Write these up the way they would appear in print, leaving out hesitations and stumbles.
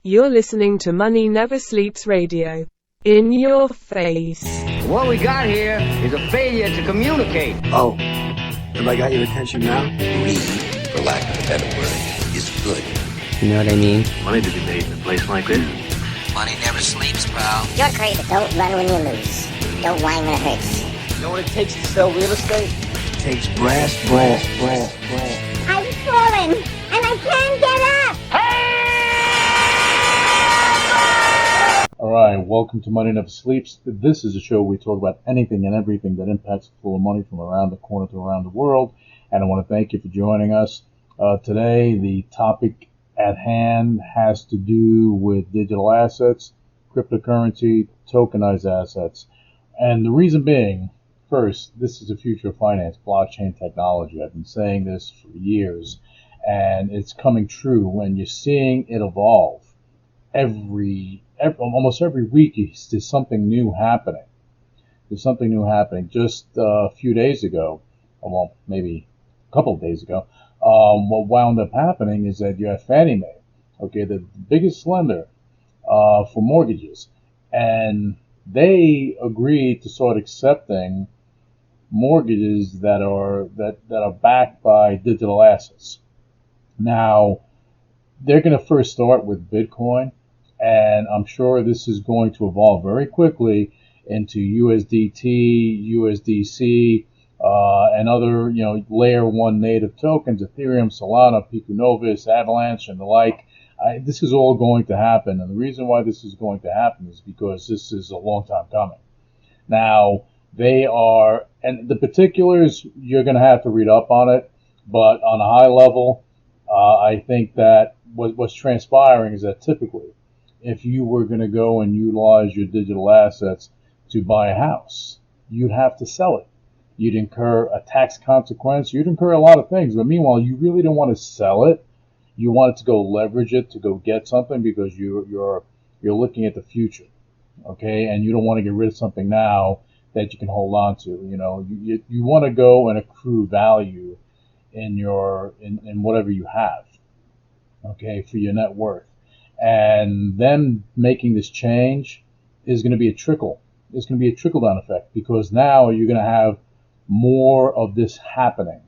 You're listening to Money Never Sleeps Radio. In your face. What we got here is a failure to communicate. Oh, have I got your attention now? Greed, for lack of a better word, is good. You know what I mean? Money to be made in a place like this. Money never sleeps, pal. You're crazy. Don't run when you lose. Don't whine when it hurts. You know what it takes to sell real estate? It takes brass. I've fallen, and I can't get up. All right, welcome to Money Never Sleeps. This is a show where we talk about anything and everything that impacts the flow of money from around the corner to around the world. And I want to thank you for joining us. Today, the topic at hand has to do with digital assets, cryptocurrency, tokenized assets. And the reason being, first, this is the future of finance, blockchain technology. I've been saying this for years, and it's coming true when you're seeing it evolve. Almost every week, there's something new happening. Just a few days ago, well, maybe a couple of days ago, what wound up happening is that you have FNMA, okay, the biggest lender for mortgages, and they agreed to start accepting mortgages that are backed by digital assets. Now, they're going to first start with Bitcoin. And I'm sure this is going to evolve very quickly into USDT, USDC, and other, layer one native tokens, Ethereum, Solana, Pecu Novus, Avalanche, and the like. This is all going to happen. And the reason why this is going to happen is because this is a long time coming. Now, and the particulars, you're going to have to read up on it. But on a high level, I think that what's transpiring is that typically, if you were going to go and utilize your digital assets to buy a house, you'd have to sell it. You'd incur a tax consequence. You'd incur a lot of things. But meanwhile, you really don't want to sell it. You want to go leverage it to go get something because you're looking at the future, okay? And you don't want to get rid of something now that you can hold on to. You want to go and accrue value in whatever you have, okay, for your net worth. And them making this change is going to be a trickle. It's going to be a trickle-down effect because now you're going to have more of this happening.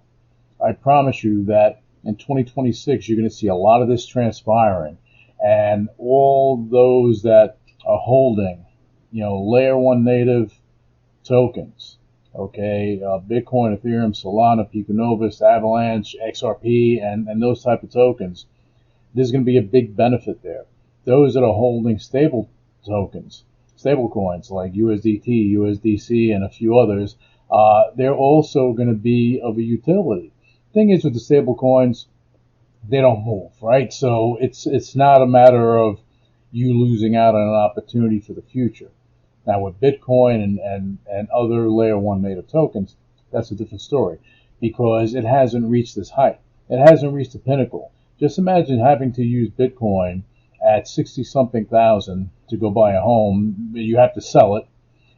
I promise you that in 2026, you're going to see a lot of this transpiring. And all those that are holding, layer one native tokens, okay, Bitcoin, Ethereum, Solana, Pecu Novus, Avalanche, XRP, and those type of tokens, there's going to be a big benefit there. Those that are holding stable tokens, stable coins like USDT, USDC, and a few others, they're also going to be of a utility. Thing is with the stable coins, they don't move, right? So it's not a matter of you losing out on an opportunity for the future. Now with Bitcoin and other layer one native tokens, that's a different story because it hasn't reached this height. It hasn't reached the pinnacle. Just imagine having to use Bitcoin at 60-something thousand to go buy a home. You have to sell it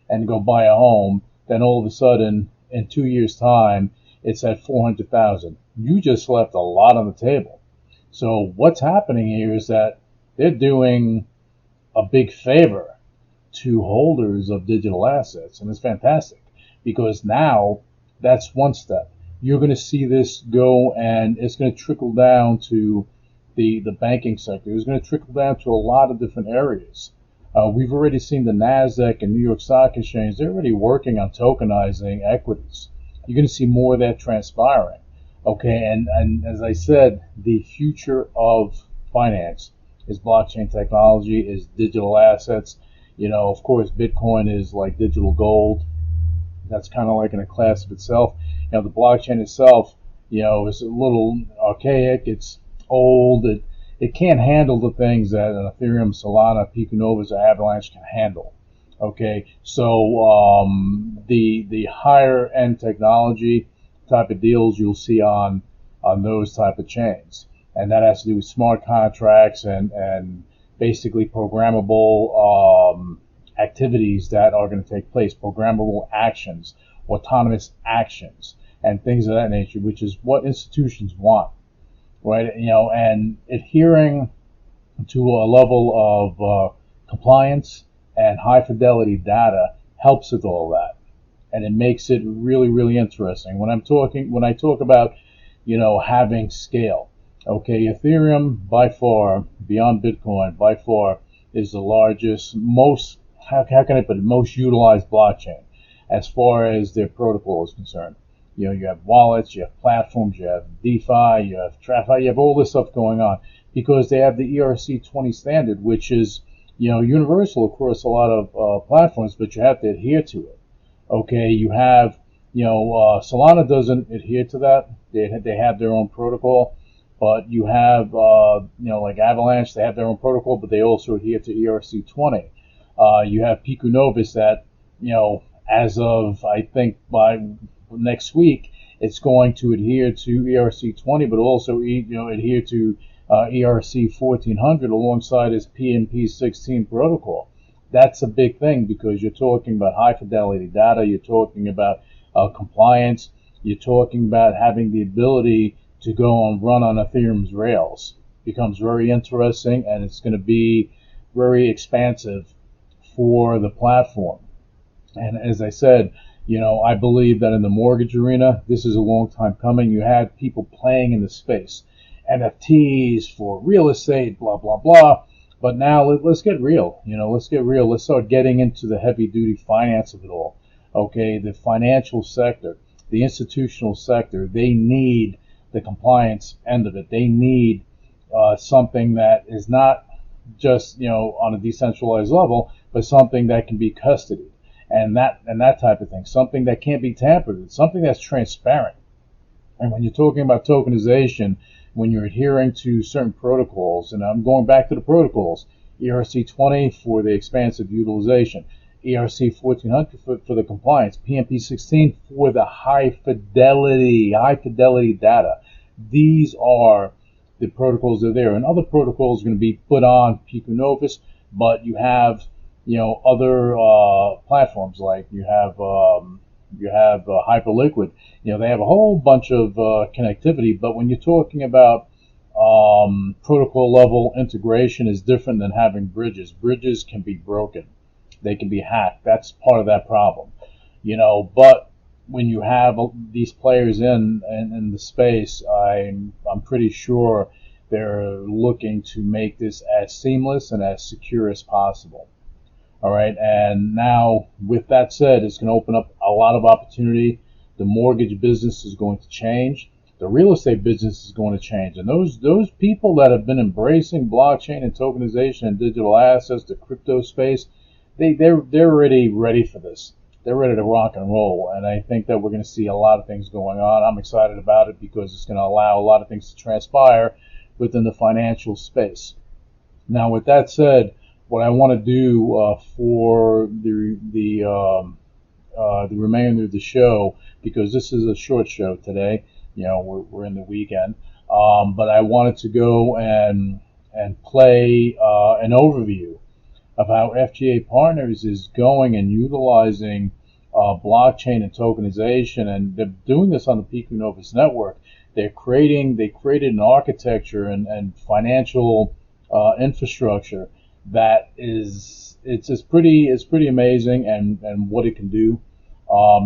and go buy a home. Then all of a sudden, in 2 years' time, it's at 400,000. You just left a lot on the table. So what's happening here is that they're doing a big favor to holders of digital assets. And it's fantastic because now that's one step. You're going to see this go, and it's going to trickle down to the banking sector. It's going to trickle down to a lot of different areas. We've already seen the NASDAQ and New York Stock Exchange. They're already working on tokenizing equities. You're going to see more of that transpiring. Okay, and as I said, the future of finance is blockchain technology, is digital assets. Of course, Bitcoin is like digital gold. That's kind of like in a class of itself. The blockchain itself, is a little archaic. It's old. It can't handle the things that an Ethereum, Solana, Pecu Novus, or Avalanche can handle. Okay, so the higher end technology type of deals you'll see on those type of chains, and that has to do with smart contracts and basically programmable activities that are going to take place, programmable actions, autonomous actions, and things of that nature, which is what institutions want, right? And adhering to a level of compliance and high fidelity data helps with all that, and it makes it really, really interesting. When I talk about, having scale, okay, Ethereum by far, beyond Bitcoin, by far is the largest, most utilized blockchain as far as their protocol is concerned. You have wallets, you have platforms, you have DeFi, you have TradFi, you have all this stuff going on because they have the ERC20 standard, which is, universal across a lot of platforms, but you have to adhere to it. Okay, you have, Solana doesn't adhere to that. They have their own protocol, but you have, like Avalanche, they have their own protocol, but they also adhere to ERC20. You have Pecu Novus that, as of, I think, by next week, it's going to adhere to ERC20, but also, adhere to ERC 1400 alongside its PNP 16 protocol. That's a big thing because you're talking about high fidelity data, you're talking about compliance, you're talking about having the ability to go and run on Ethereum's rails. It becomes very interesting, and it's going to be very expansive for the platform. And as I said, I believe that in the mortgage arena, this is a long time coming. You had people playing in the space, NFTs for real estate, blah, blah, blah. But now let's get real. Let's get real. Let's start getting into the heavy duty finance of it all. Okay, the financial sector, the institutional sector, they need the compliance end of it. They need something that is not just, on a decentralized level, but something that can be custodied and that type of thing. Something that can't be tampered with, something that's transparent. And when you're talking about tokenization, when you're adhering to certain protocols, and I'm going back to the protocols, ERC20 for the expansive utilization, ERC 1400 for the compliance, PNP 16 for the high fidelity data. These are the protocols that are there, and other protocols are going to be put on Pecu Novus, but you have, other platforms like you have Hyperliquid. They have a whole bunch of connectivity, but when you're talking about protocol level integration is different than having bridges. Bridges can be broken. They can be hacked. That's part of that problem. But when you have these players in the space, I'm pretty sure they're looking to make this as seamless and as secure as possible. All right, and now with that said, it's going to open up a lot of opportunity. The mortgage business is going to change. The real estate business is going to change. And those people that have been embracing blockchain and tokenization and digital assets, the crypto space, they're already ready for this. They're ready to rock and roll. And I think that we're going to see a lot of things going on. I'm excited about it because it's going to allow a lot of things to transpire within the financial space. Now, with that said, what I want to do for the remainder of the show, because this is a short show today, we're in the weekend, but I wanted to go and play an overview of how FGA Partners is going and utilizing blockchain and tokenization, and they're doing this on the Pecu Novus network. They created an architecture and financial infrastructure that is pretty amazing, and what it can do.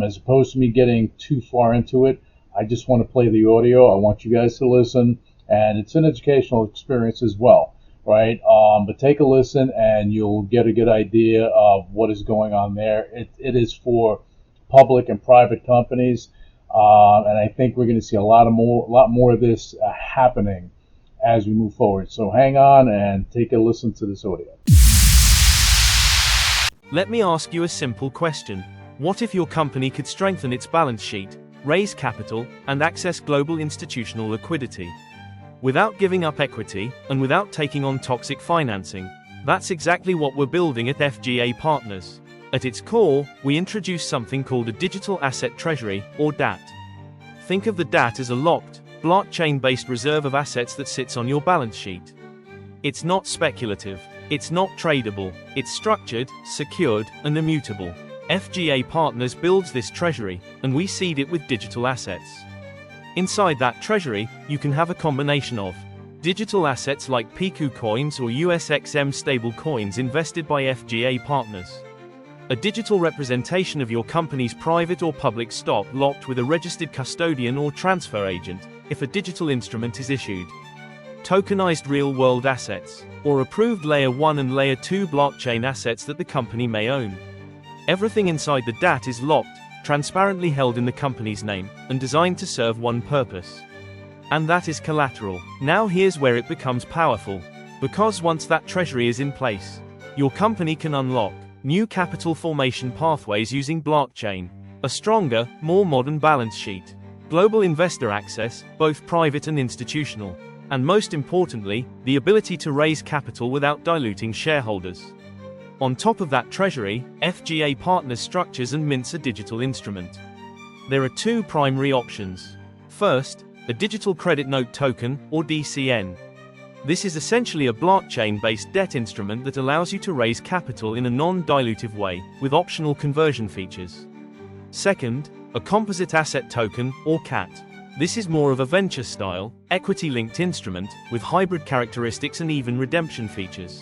As opposed to me getting too far into it, I just want to play the audio. I want you guys to listen, and it's an educational experience as well, right? But take a listen, and you'll get a good idea of what is going on there. It is for public and private companies, and I think we're going to see a lot more of this happening as we move forward. So hang on and take a listen to this audio. Let me ask you a simple question. What if your company could strengthen its balance sheet, raise capital, and access global institutional liquidity without giving up equity and without taking on toxic financing? That's exactly what we're building at FGA Partners. At its core, we introduce something called a digital asset treasury, or DAT. Think of the DAT as a locked, blockchain-based reserve of assets that sits on your balance sheet. It's not speculative, it's not tradable, it's structured, secured, and immutable. FGA Partners builds this treasury, and we seed it with digital assets. Inside that treasury, you can have a combination of Digital assets like Pecu coins or USXM stablecoins invested by FGA Partners. A digital representation of your company's private or public stock locked with a registered custodian or transfer agent, if a digital instrument is issued. Tokenized real-world assets, or approved Layer 1 and Layer 2 blockchain assets that the company may own. Everything inside the DAT is locked, transparently held in the company's name, and designed to serve one purpose. And that is collateral. Now here's where it becomes powerful. Because once that treasury is in place, your company can unlock new capital formation pathways using blockchain, a stronger, more modern balance sheet, global investor access, both private and institutional, and most importantly, the ability to raise capital without diluting shareholders. On top of that treasury, FGA Partners structures and mints a digital instrument. There are two primary options. First, a digital credit note token, or DCN. This is essentially a blockchain-based debt instrument that allows you to raise capital in a non-dilutive way, with optional conversion features. Second, a composite asset token, or CAT. This is more of a venture-style, equity-linked instrument, with hybrid characteristics and even redemption features.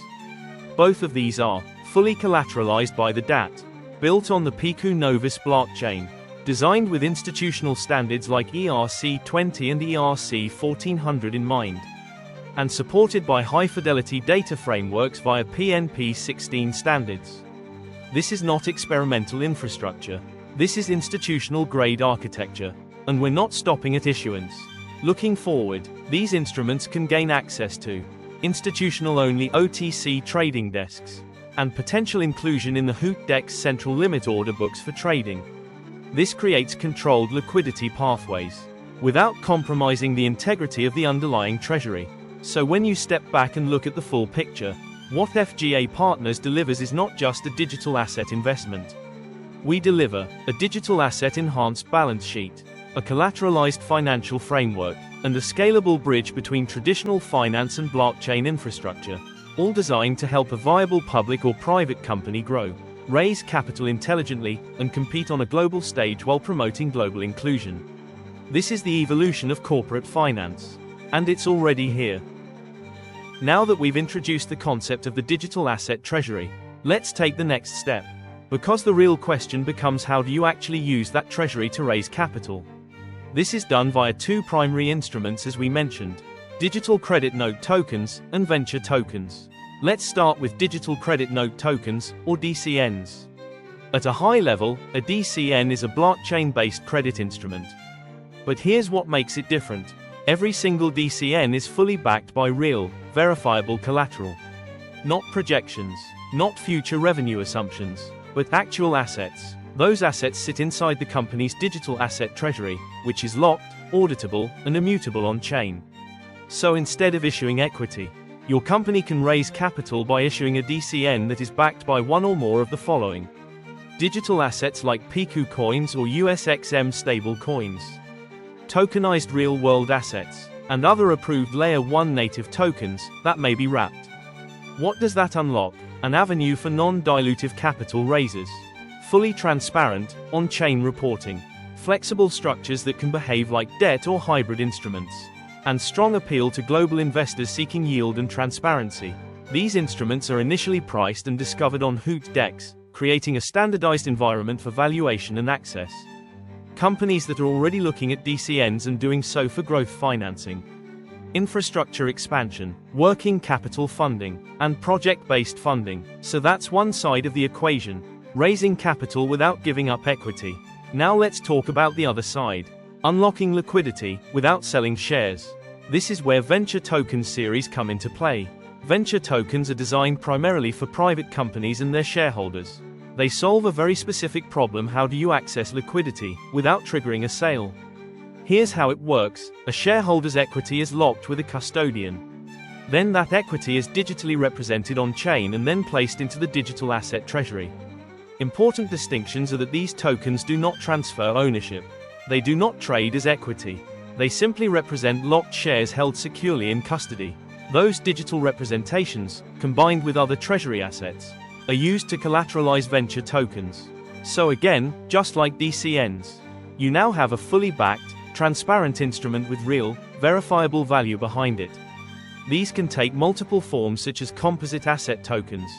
Both of these are fully collateralized by the DAT, built on the Pecu Novus blockchain, designed with institutional standards like ERC-20 and ERC-1400 in mind, and supported by high-fidelity data frameworks via PNP-16 standards. This is not experimental infrastructure. This is institutional-grade architecture, and we're not stopping at issuance. Looking forward, these instruments can gain access to institutional-only OTC trading desks, and potential inclusion in the HOOTDEX central limit order books for trading. This creates controlled liquidity pathways, without compromising the integrity of the underlying treasury. So when you step back and look at the full picture, what FGA Partners delivers is not just a digital asset investment. We deliver a digital asset enhanced balance sheet, a collateralized financial framework, and a scalable bridge between traditional finance and blockchain infrastructure, all designed to help a viable public or private company grow, raise capital intelligently, and compete on a global stage while promoting global inclusion. This is the evolution of corporate finance, and it's already here. Now that we've introduced the concept of the digital asset treasury, let's take the next step. Because the real question becomes, how do you actually use that treasury to raise capital? This is done via two primary instruments, as we mentioned: digital credit note tokens and venture tokens. Let's start with digital credit note tokens, or DCNs. At a high level, a DCN is a blockchain-based credit instrument. But here's what makes it different. Every single DCN is fully backed by real, verifiable collateral. Not projections, not future revenue assumptions, but actual assets. Those assets sit inside the company's digital asset treasury, which is locked, auditable, and immutable on-chain. So instead of issuing equity, your company can raise capital by issuing a DCN that is backed by one or more of the following: digital assets like Pecu coins or USXM stable coins, tokenized real-world assets, and other approved Layer 1 native tokens that may be wrapped. What does that unlock? An avenue for non-dilutive capital raises, fully transparent, on-chain reporting, flexible structures that can behave like debt or hybrid instruments, and strong appeal to global investors seeking yield and transparency. These instruments are initially priced and discovered on HOOTDEX, creating a standardized environment for valuation and access. Companies that are already looking at DCNs and doing so for growth financing, infrastructure expansion, working capital funding, and project-based funding. So that's one side of the equation, raising capital without giving up equity. Now let's talk about the other side, unlocking liquidity without selling shares. This is where venture token series come into play. Venture tokens are designed primarily for private companies and their shareholders. They solve a very specific problem: how do you access liquidity without triggering a sale? Here's how it works. A shareholder's equity is locked with a custodian. Then that equity is digitally represented on-chain and then placed into the digital asset treasury. Important distinctions are that these tokens do not transfer ownership. They do not trade as equity. They simply represent locked shares held securely in custody. Those digital representations, combined with other treasury assets, are used to collateralize venture tokens. So again, just like DCNs, you now have a fully backed, transparent instrument with real, verifiable value behind it. These can take multiple forms such as composite asset tokens,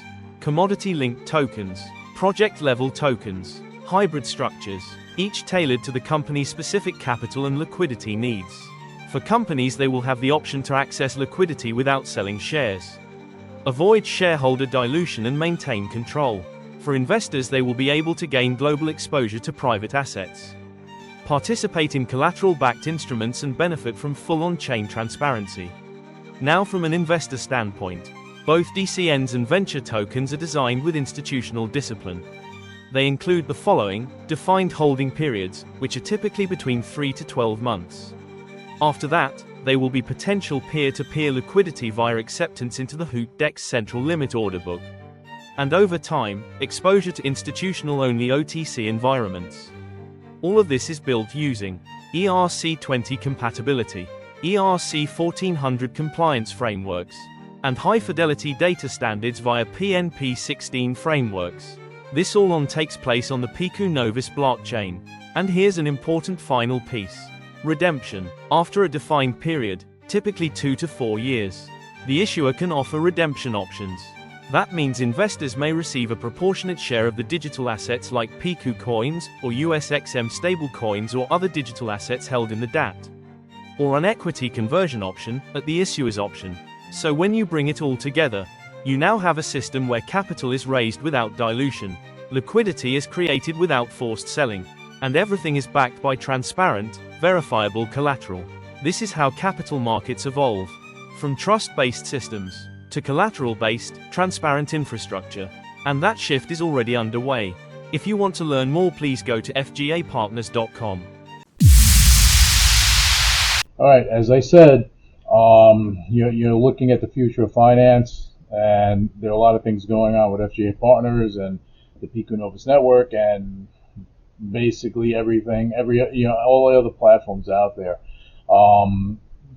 commodity-linked tokens, project-level tokens, hybrid structures, each tailored to the company's specific capital and liquidity needs. For companies, they will have the option to access liquidity without selling shares, avoid shareholder dilution and maintain control. For investors, they will be able to gain global exposure to private assets, participate in collateral-backed instruments and benefit from full on-chain transparency. Now, from an investor standpoint, both DCNs and venture tokens are designed with institutional discipline. They include the following: defined holding periods, which are typically between 3 to 12 months. After that, they will be potential peer-to-peer liquidity via acceptance into the HootDEX central limit order book. And over time, exposure to institutional-only OTC environments. All of this is built using ERC-20 compatibility, ERC 1400 compliance frameworks, and high-fidelity data standards via PNP 16 frameworks. This all takes place on the Pecu Novus blockchain. And here's an important final piece: redemption. After a defined period, typically 2 to 4 years, the issuer can offer redemption options. That means investors may receive a proportionate share of the digital assets like Pecu coins, or USXM stablecoins, or other digital assets held in the DAT, or an equity conversion option, at the issuer's option. So when you bring it all together, you now have a system where capital is raised without dilution, liquidity is created without forced selling, and everything is backed by transparent, verifiable collateral. This is how capital markets evolve, from trust-based systems to collateral-based, transparent infrastructure. And that shift is already underway. If you want to learn more, please go to fgapartners.com. All right, as I said, you're looking at the future of finance, and there are a lot of things going on with FGA Partners and the Pecu Novus network, and basically everything, all the other platforms out there.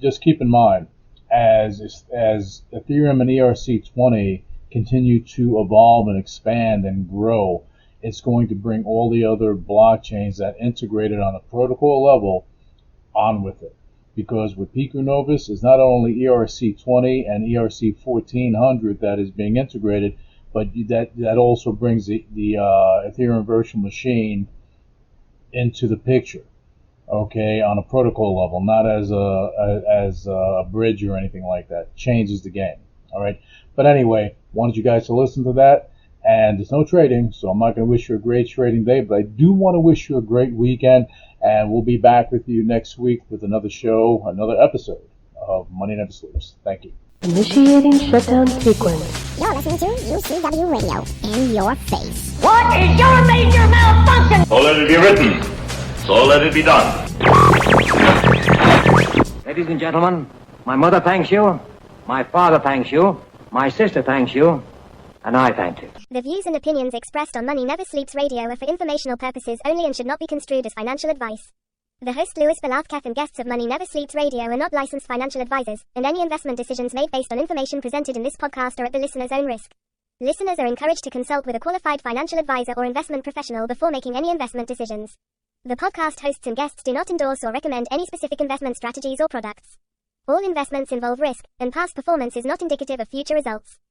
Just keep in mind, as Ethereum and ERC-20 continue to evolve and expand and grow, it's going to bring all the other blockchains that integrated on a protocol level on with it. Because with Pecu Novus, it's not only ERC-20 and ERC-1400 that is being integrated, but that also brings the Ethereum virtual machine into the picture, okay, on a protocol level, not as a bridge or anything like that. Changes the game, all right? But anyway, wanted you guys to listen to that, and there's no trading, so I'm not going to wish you a great trading day, but I do want to wish you a great weekend, and we'll be back with you next week with another show, another episode of Money Never Sleeps. Thank you. Initiating shutdown sequence. You're listening to UCW Radio in your face. What is your major malfunction? So let it be written. So let it be done. Ladies and gentlemen, my mother thanks you, my father thanks you, my sister thanks you, and I thank you. The views and opinions expressed on Money Never Sleeps Radio are for informational purposes only and should not be construed as financial advice. The host Louis Velazquez and guests of Money Never Sleeps Radio are not licensed financial advisors, and any investment decisions made based on information presented in this podcast are at the listener's own risk. Listeners are encouraged to consult with a qualified financial advisor or investment professional before making any investment decisions. The podcast hosts and guests do not endorse or recommend any specific investment strategies or products. All investments involve risk, and past performance is not indicative of future results.